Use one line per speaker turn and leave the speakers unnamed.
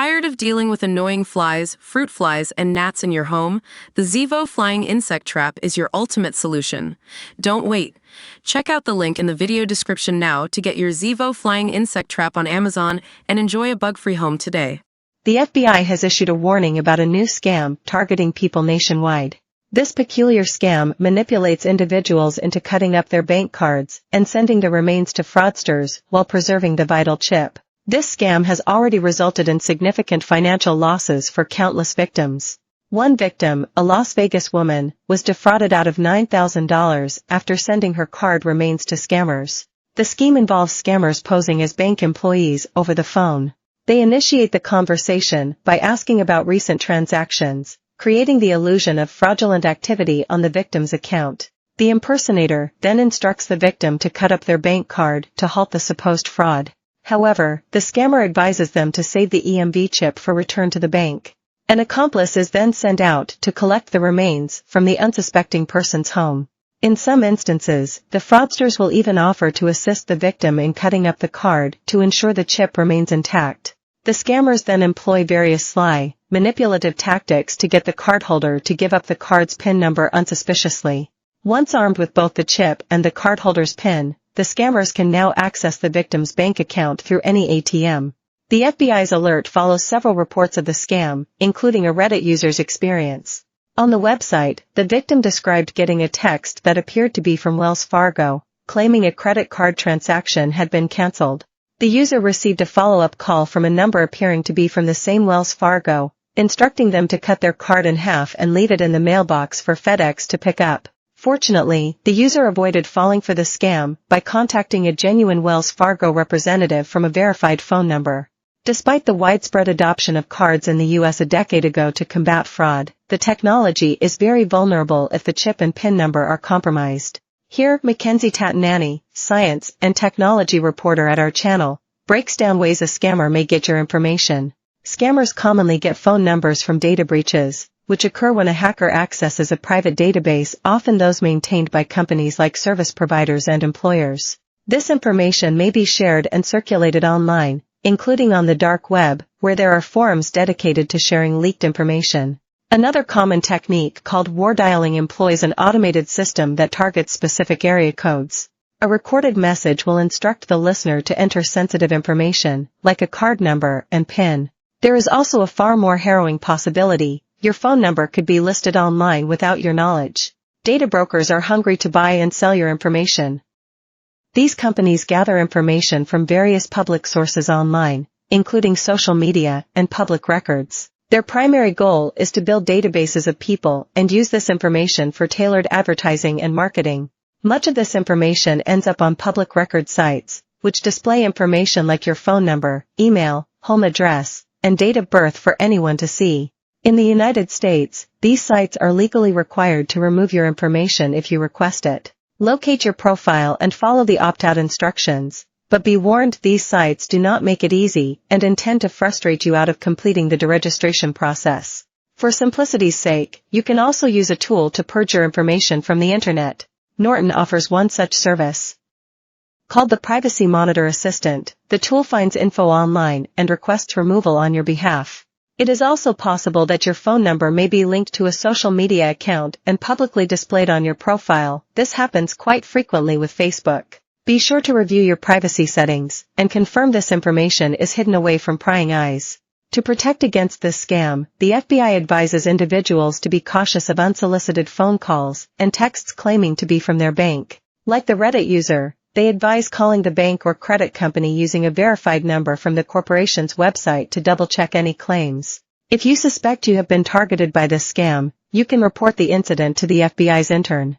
Tired of dealing with annoying flies, fruit flies, and gnats in your home? The Zevo Flying Insect Trap is your ultimate solution. Don't wait. Check out the link in the video description now to get your Zevo Flying Insect Trap on Amazon and enjoy a bug-free home today.
The FBI has issued a warning about a new scam targeting people nationwide. This peculiar scam manipulates individuals into cutting up their bank cards and sending the remains to fraudsters while preserving the vital chip. This scam has already resulted in significant financial losses for countless victims. One victim, a Las Vegas woman, was defrauded out of $9,000 after sending her card remains to scammers. The scheme involves scammers posing as bank employees over the phone. They initiate the conversation by asking about recent transactions, creating the illusion of fraudulent activity on the victim's account. The impersonator then instructs the victim to cut up their bank card to halt the supposed fraud. However, the scammer advises them to save the EMV chip for return to the bank. An accomplice is then sent out to collect the remains from the unsuspecting person's home. In some instances, the fraudsters will even offer to assist the victim in cutting up the card to ensure the chip remains intact. The scammers then employ various sly, manipulative tactics to get the cardholder to give up the card's PIN number unsuspiciously. Once armed with both the chip and the cardholder's PIN, the scammers can now access the victim's bank account through any ATM. The FBI's alert follows several reports of the scam, including a Reddit user's experience. On the website, the victim described getting a text that appeared to be from Wells Fargo, claiming a credit card transaction had been canceled. The user received a follow-up call from a number appearing to be from the same Wells Fargo, instructing them to cut their card in half and leave it in the mailbox for FedEx to pick up. Fortunately, the user avoided falling for the scam by contacting a genuine Wells Fargo representative from a verified phone number. Despite the widespread adoption of cards in the U.S. a decade ago to combat fraud, the technology is very vulnerable if the chip and PIN number are compromised. Here, Mackenzie Tatanani, science and technology reporter at our channel, breaks down ways a scammer may get your information. Scammers commonly get phone numbers from data breaches, which occur when a hacker accesses a private database, often those maintained by companies like service providers and employers. This information may be shared and circulated online, including on the dark web, where there are forums dedicated to sharing leaked information. Another common technique called war dialing employs an automated system that targets specific area codes. A recorded message will instruct the listener to enter sensitive information, like a card number and PIN. There is also a far more harrowing possibility. Your phone number could be listed online without your knowledge. Data brokers are hungry to buy and sell your information. These companies gather information from various public sources online, including social media and public records. Their primary goal is to build databases of people and use this information for tailored advertising and marketing. Much of this information ends up on public record sites, which display information like your phone number, email, home address, and date of birth for anyone to see. In the United States, these sites are legally required to remove your information if you request it. Locate your profile and follow the opt-out instructions, but be warned, these sites do not make it easy and intend to frustrate you out of completing the deregistration process. For simplicity's sake, you can also use a tool to purge your information from the internet. Norton offers one such service. Called the Privacy Monitor Assistant, the tool finds info online and requests removal on your behalf. It is also possible that your phone number may be linked to a social media account and publicly displayed on your profile. This happens quite frequently with Facebook. Be sure to review your privacy settings and confirm this information is hidden away from prying eyes. To protect against this scam, the FBI advises individuals to be cautious of unsolicited phone calls and texts claiming to be from their bank. Like the Reddit user, they advise calling the bank or credit company using a verified number from the corporation's website to double-check any claims. If you suspect you have been targeted by this scam, you can report the incident to the FBI's intern.